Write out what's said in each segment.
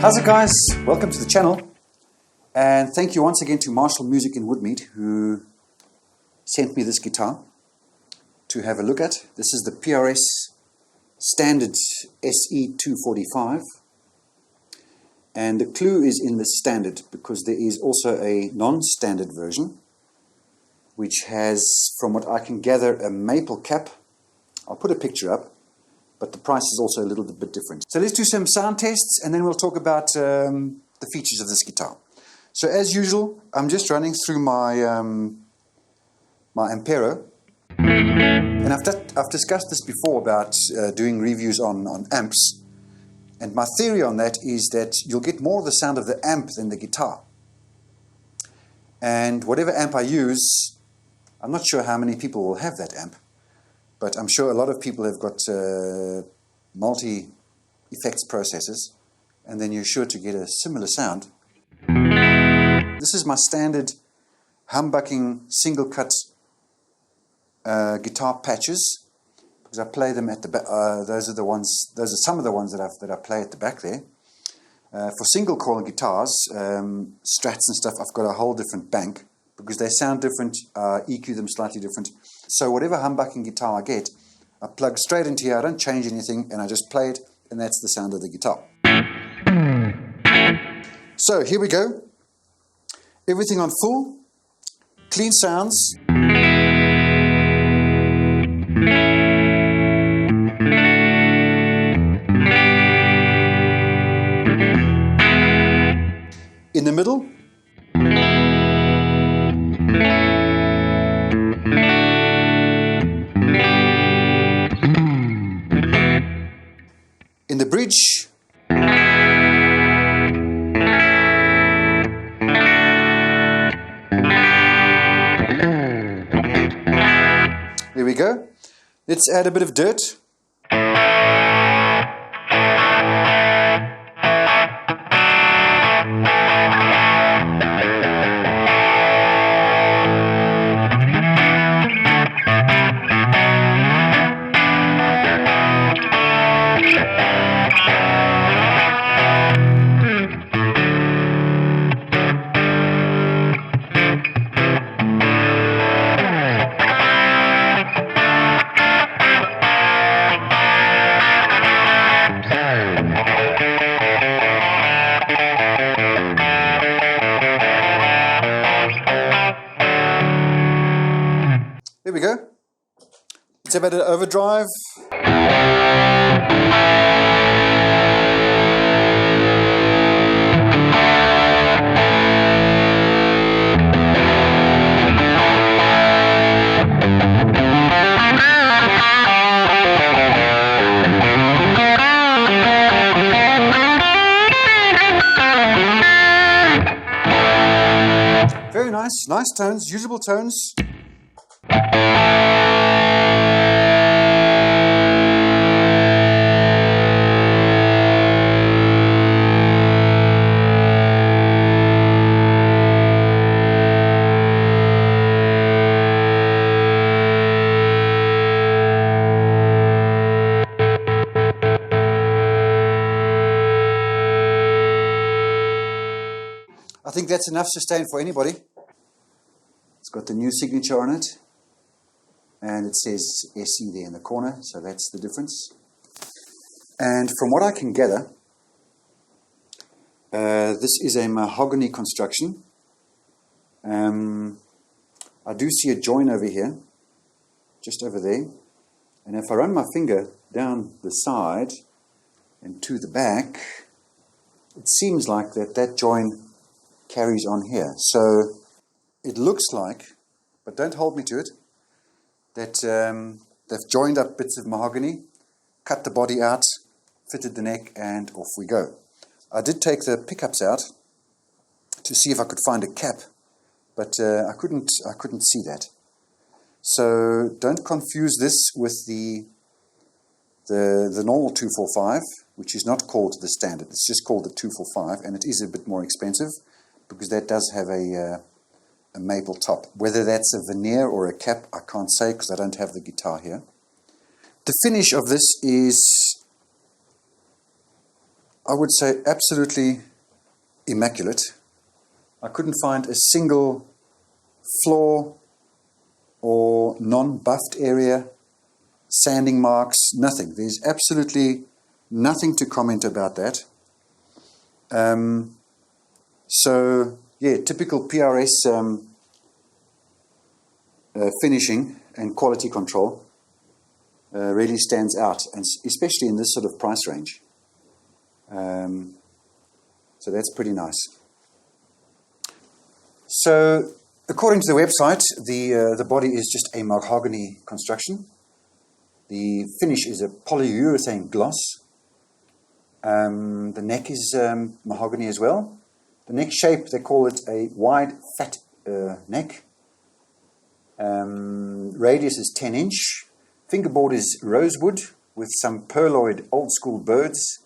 How's it, guys? Welcome to the channel, and thank you once again to Marshall Music Woodmead, who sent me this guitar to have a look at. This is the PRS Standard SE 245, and the clue is in the standard because there is also a non-standard version which has, from what I can gather, a maple cap. I'll put a picture up, but the price is also a little bit different. So let's do some sound tests, and then we'll talk about the features of this guitar. So as usual, I'm just running through my my Ampero, and I've discussed this before about doing reviews on amps, and my theory on that is that you'll get more of the sound of the amp than the guitar. And whatever amp I use, I'm not sure how many people will have that amp, but I'm sure a lot of people have got multi-effects processors, and then you're sure to get a similar sound. This is my standard humbucking single-cut guitar patches, because I play them at the back. Those are some of the ones that I play at the back there. For single-coil guitars, Strats and stuff, I've got a whole different bank, because they sound different, EQ them slightly different. So whatever humbucking guitar I get, I plug straight into here, I don't change anything, and I just play it, and that's the sound of the guitar. So here we go. Everything on full, clean sounds. In the middle. In the bridge. There we go. Let's add a bit of dirt. There we go. Let's have an overdrive. Very nice, nice tones, usable tones. I think that's enough sustain for anybody. It's got the new signature on it, and it says SE there in the corner, so that's the difference. And from what I can gather, this is a mahogany construction. I do see a join over here, just over there, and if I run my finger down the side and to the back, it seems like that join carries on here. So it looks like, but don't hold me to it, that they've joined up bits of mahogany, cut the body out, fitted the neck, and off we go. I did take the pickups out to see if I could find a cap, but I couldn't see that. So don't confuse this with the normal 245, which is not called the standard. It's just called the 245, and it is a bit more expensive because that does have a maple top. Whether that's a veneer or a cap, I can't say because I don't have the guitar here. The finish of this is, I would say absolutely immaculate. I couldn't find a single flaw or non-buffed area, sanding marks, nothing. There's absolutely nothing to comment about that. So, yeah, typical PRS finishing and quality control really stands out, and especially in this sort of price range. So that's pretty nice. So, according to the website, the body is just a mahogany construction. The finish is a polyurethane gloss. The neck is mahogany as well. The neck shape, they call it a wide fat neck. Radius is 10 inch. Fingerboard is rosewood with some pearloid old school birds.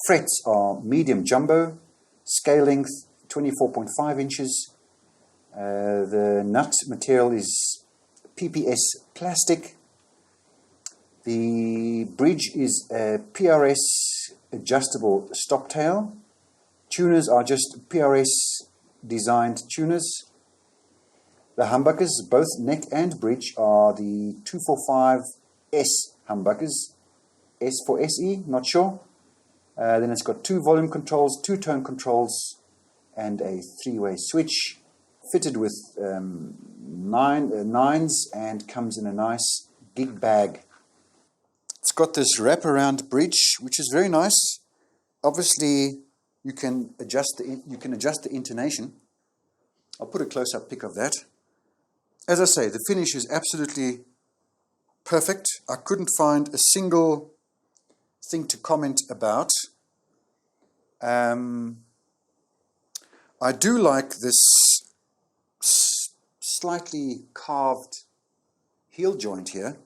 Frets are medium jumbo. Scale length 24.5 inches. The nut material is PPS plastic. The bridge is a PRS adjustable stop tail. Tuners are just PRS designed tuners. The humbuckers, both neck and bridge, are the 245S humbuckers. S for SE, not sure. Then it's got 2 volume controls, 2 tone controls, and a 3-way switch. Fitted with nines and comes in a nice gig bag. It's got this wraparound bridge, which is very nice. Obviously, you can adjust the intonation. I'll put a close-up pic of that. As I say, the finish is absolutely perfect. I couldn't find a single thing to comment about. I do like this slightly carved heel joint here.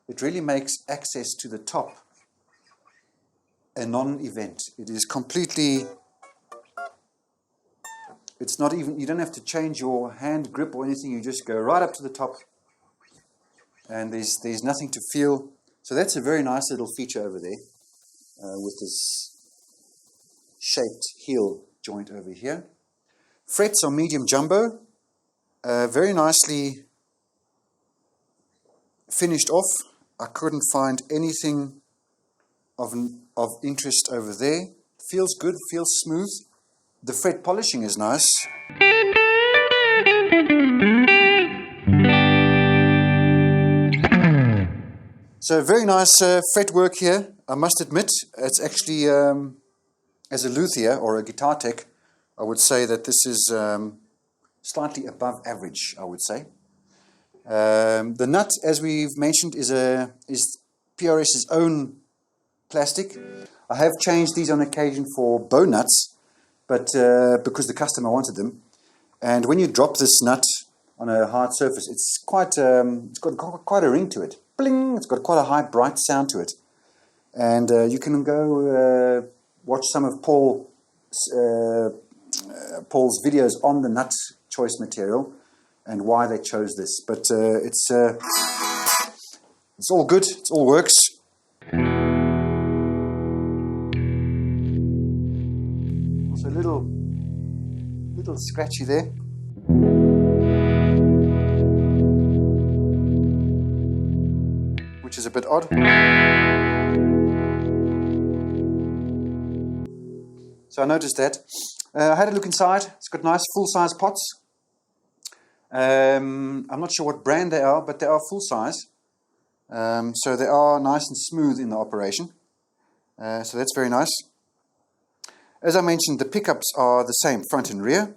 It really makes access to the top a non-event. It is completely, it's not even, you don't have to change your hand grip or anything. You just go right up to the top and there's nothing to feel. So that's a very nice little feature over there with this shaped heel joint over here. Frets are medium jumbo, very nicely finished off. I couldn't find anything of interest over there. Feels good, feels smooth. The fret polishing is nice. So very nice fret work here. I must admit, it's actually, as a luthier or a guitar tech, I would say that this is slightly above average, I would say. The nut, as we've mentioned, is PRS's own plastic. I have changed these on occasion for bow nuts, but because the customer wanted them. And when you drop this nut on a hard surface, it's got quite a ring to it. Bling! It's got quite a high, bright sound to it. And you can go watch some of Paul's videos on the nut choice material and why they chose this. But it's all good. It all works. Also a little scratchy there. Which is a bit odd. So I noticed that. I had a look inside. It's got nice full-size pots. I'm not sure what brand they are, but they are full-size. So they are nice and smooth in the operation. So that's very nice. As I mentioned, the pickups are the same, front and rear.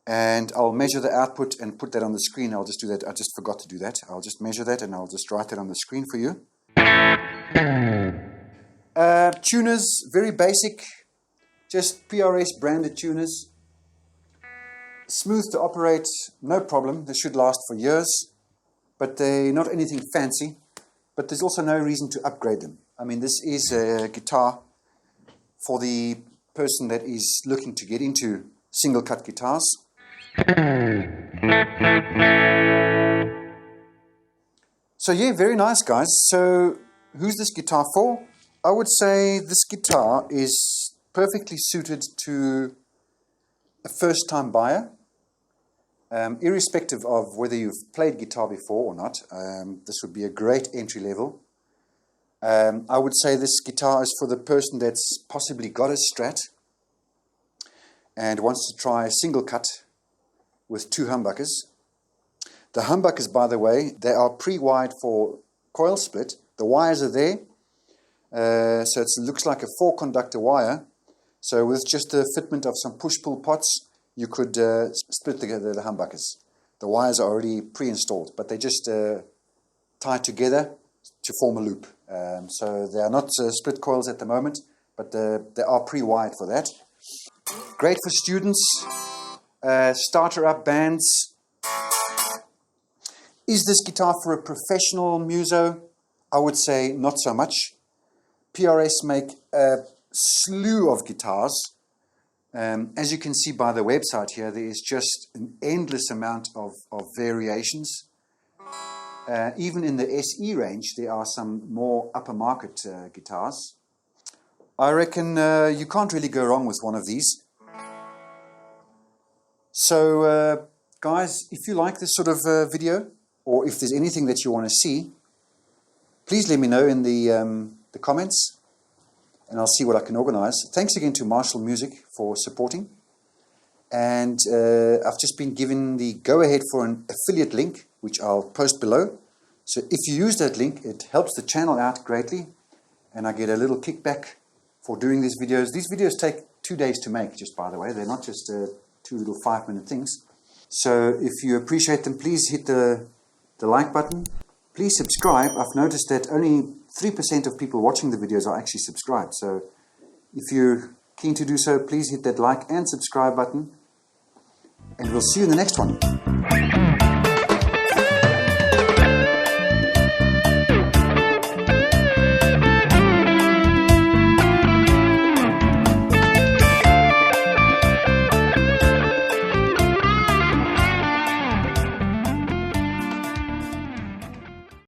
And I'll measure the output and put that on the screen. I'll just do that. I just forgot to do that. I'll just measure that and I'll just write that on the screen for you. Tuners, very basic. Just PRS branded tuners. Smooth to operate, no problem. They should last for years. But they're not anything fancy. But there's also no reason to upgrade them. I mean, this is a guitar for the person that is looking to get into single cut guitars. So yeah, very nice, guys. So who's this guitar for? I would say this guitar is perfectly suited to a first-time buyer. Irrespective of whether you've played guitar before or not, this would be a great entry level. I would say this guitar is for the person that's possibly got a Strat and wants to try a single cut with 2 humbuckers. The humbuckers, by the way, they are pre-wired for coil split. The wires are there, so it looks like a 4-conductor wire. So with just the fitment of some push-pull pots, you could split together the humbuckers. The wires are already pre-installed, but they just tie together to form a loop. So they are not split coils at the moment, but they are pre-wired for that. Great for students, starter-up bands. Is this guitar for a professional muso? I would say not so much. PRS make a slew of guitars. As you can see by the website here, there is just an endless amount of variations. Even in the SE range, there are some more upper market guitars. I reckon you can't really go wrong with one of these. So, guys, if you like this sort of video, or if there's anything that you want to see, please let me know in the comments, and I'll see what I can organize. Thanks again to Marshall Music for supporting. And I've just been given the go-ahead for an affiliate link, which I'll post below. So if you use that link, it helps the channel out greatly, and I get a little kickback for doing these videos. These videos take 2 days to make, just by the way. They're not just 2 little 5-minute things. So if you appreciate them, please hit the like button. Please subscribe. I've noticed that only 3% of people watching the videos are actually subscribed. So if you're keen to do so, please hit that like and subscribe button. And we'll see you in the next one.